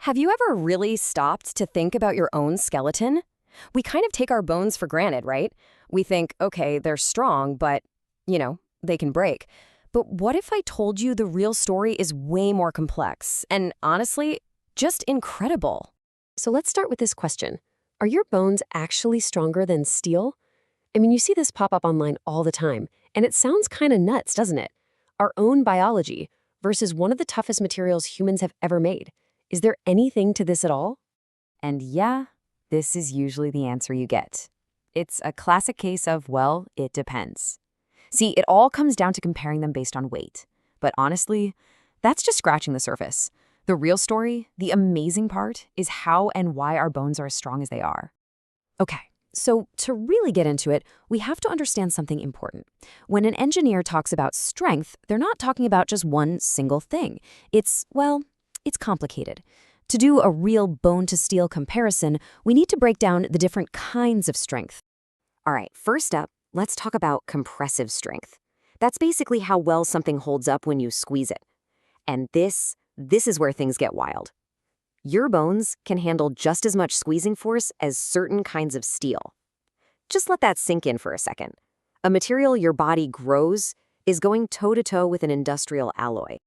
Have you ever really stopped to think about your own skeleton? We kind of take our bones for granted, right? We think, okay, they're strong, but, they can break. But what if I told you the real story is way more complex and, honestly, just incredible? So let's start with this question. Are your bones actually stronger than steel? I mean, you see this pop up online all the time, and it sounds kind of nuts, doesn't it? Our own biology versus one of the toughest materials humans have ever made. Is there anything to this at all? And yeah, this is usually the answer you get. It's a classic case of, well, it depends. See, it all comes down to comparing them based on weight. But honestly, that's just scratching the surface. The real story, the amazing part, is how and why our bones are as strong as they are. Okay, so to really get into it, we have to understand something important. When an engineer talks about strength, they're not talking about just one single thing. It's complicated. To do a real bone-to-steel comparison, we need to break down the different kinds of strength. All right, first up, let's talk about compressive strength. That's basically how well something holds up when you squeeze it. And this is where things get wild. Your bones can handle just as much squeezing force as certain kinds of steel. Just let that sink in for a second. A material your body grows is going toe-to-toe with an industrial alloy.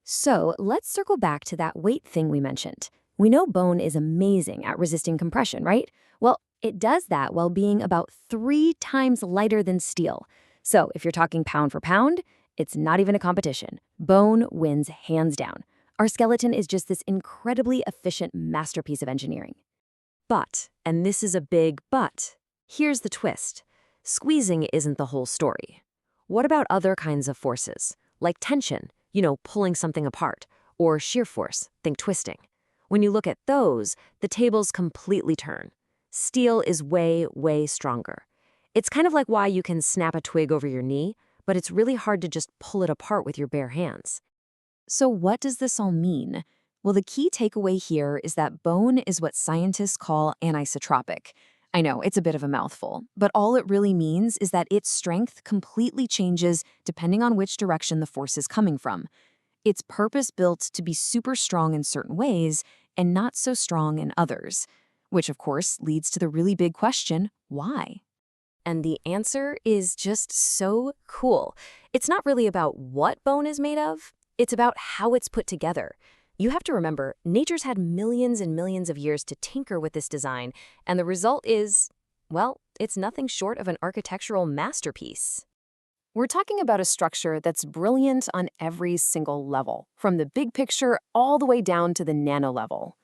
So let's circle back to that weight thing we mentioned. We know bone is amazing at resisting compression, right? Well, it does that while being about 3 times lighter than steel. So if you're talking pound for pound, it's not even a competition. Bone wins hands down. Our skeleton is just this incredibly efficient masterpiece of engineering. But, and this is a big but, here's the twist. Squeezing isn't the whole story. What about other kinds of forces, like tension, pulling something apart, or shear force, think twisting? When you look at those, the tables completely turn. Steel is way, way stronger. It's kind of like why you can snap a twig over your knee, but it's really hard to just pull it apart with your bare hands. So what does this all mean? Well, the key takeaway here is that bone is what scientists call anisotropic. I know, it's a bit of a mouthful, but all it really means is that its strength completely changes depending on which direction the force is coming from. It's purpose-built to be super strong in certain ways and not so strong in others, which of course leads to the really big question, why? And the answer is just so cool. It's not really about what bone is made of, it's about how it's put together. You have to remember, nature's had millions and millions of years to tinker with this design, and the result is, well, it's nothing short of an architectural masterpiece. We're talking about a structure that's brilliant on every single level, from the big picture all the way down to the nano level.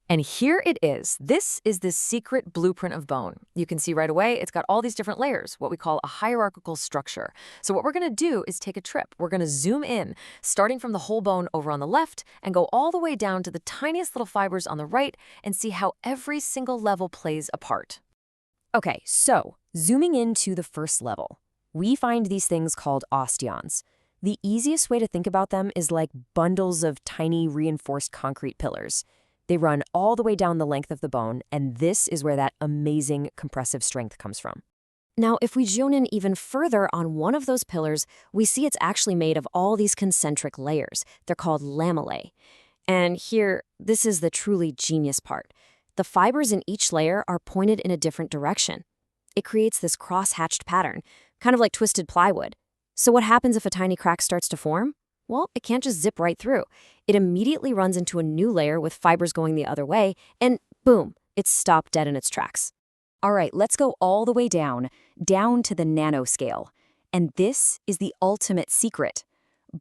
And here it is. This is the secret blueprint of bone. You can see right away, it's got all these different layers, what we call a hierarchical structure. So what we're going to do is take a trip. We're going to zoom in, starting from the whole bone over on the left, and go all the way down to the tiniest little fibers on the right, and see how every single level plays a part. Okay, so zooming into the first level, we find these things called osteons. The easiest way to think about them is like bundles of tiny reinforced concrete pillars. They run all the way down the length of the bone, and this is where that amazing compressive strength comes from. Now, if we zoom in even further on one of those pillars, we see it's actually made of all these concentric layers. They're called lamellae. And here, this is the truly genius part. The fibers in each layer are pointed in a different direction. It creates this cross-hatched pattern, kind of like twisted plywood. So what happens if a tiny crack starts to form? Well, it can't just zip right through. It immediately runs into a new layer with fibers going the other way, and boom, it's stopped dead in its tracks. All right, let's go all the way down to the nanoscale. And this is the ultimate secret.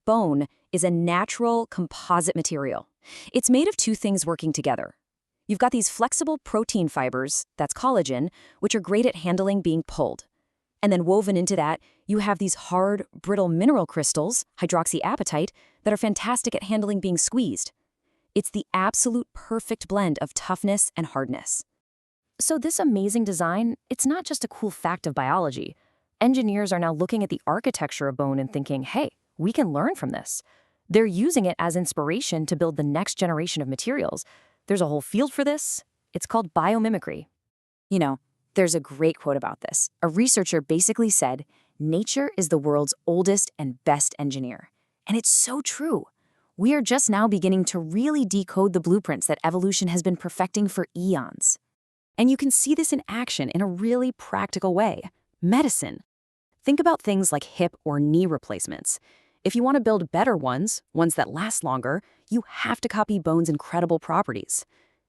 Bone is a natural composite material. It's made of two things working together. You've got these flexible protein fibers, that's collagen, which are great at handling being pulled. And then woven into that, you have these hard, brittle mineral crystals, hydroxyapatite, that are fantastic at handling being squeezed. It's the absolute perfect blend of toughness and hardness. So this amazing design, it's not just a cool fact of biology. Engineers are now looking at the architecture of bone and thinking, hey, we can learn from this. They're using it as inspiration to build the next generation of materials. There's a whole field for this. It's called biomimicry. There's a great quote about this. A researcher basically said, nature is the world's oldest and best engineer. And it's so true. We are just now beginning to really decode the blueprints that evolution has been perfecting for eons. And you can see this in action in a really practical way. Medicine. Think about things like hip or knee replacements. If you want to build better ones that last longer, you have to copy bone's incredible properties.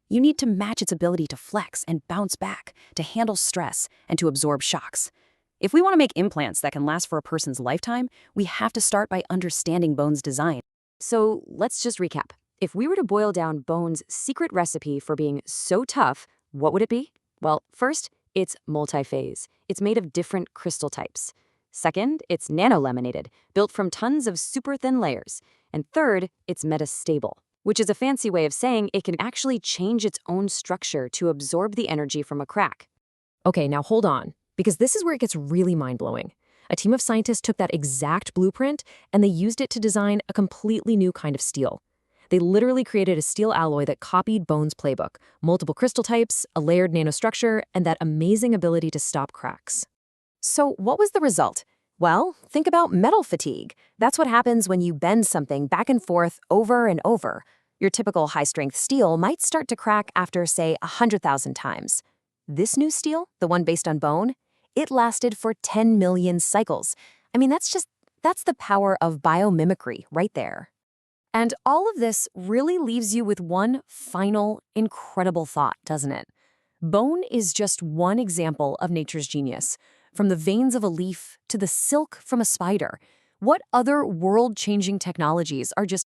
You need to match its ability to flex and bounce back, to handle stress, and to absorb shocks. If we want to make implants that can last for a person's lifetime, we have to start by understanding bone's design. So let's just recap. If we were to boil down bone's secret recipe for being so tough, what would it be? Well, first, it's multi-phase. It's made of different crystal types. Second, it's nanolaminated, built from tons of super thin layers. And third, it's metastable, which is a fancy way of saying it can actually change its own structure to absorb the energy from a crack. Okay, now hold on, because this is where it gets really mind-blowing. A team of scientists took that exact blueprint and they used it to design a completely new kind of steel. They literally created a steel alloy that copied bone's playbook, multiple crystal types, a layered nanostructure, and that amazing ability to stop cracks. So what was the result? Well, think about metal fatigue. That's what happens when you bend something back and forth over and over. Your typical high-strength steel might start to crack after, say, 100,000 times. This new steel, the one based on bone, it lasted for 10 million cycles. I mean, that's the power of biomimicry right there. And all of this really leaves you with one final, incredible thought, doesn't it? Bone is just one example of nature's genius. From the veins of a leaf to the silk from a spider, what other world-changing technologies are just